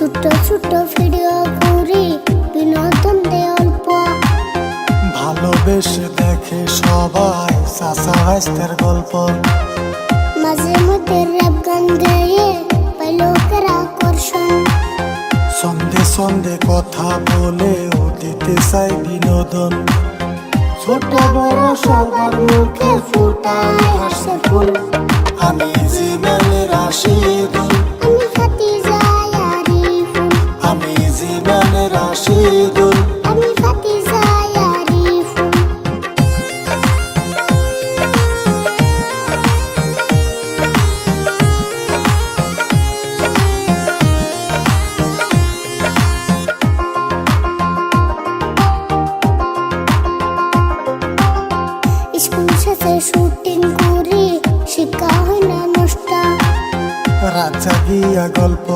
ছোট ছোট ভিডিও করি বিনোদন দে অল্প। ভালোবেসে দেখে সবাই চাচা ভাইস্তের গল্প। মাঝে মধ্যে র‍্যাপ গান গেয়ে পাই লোকের আকর্ষণ। সন্ধে সন্ধে কথা বলে ও দিতে চাই বিনোদন। ছোট বড় সবার মুখে ফুটায় হাসে ফুল। আমি জীবনের রাশিদুল, আমি খাদিজা আরিফুল, আমি জীবনের রাশিদুল। আমি খাদিজা আরিফুল। স্কুল শেষে শুটিং করি শিক্ষা হয় না নষ্ট। রাত জাগিয়া গল্প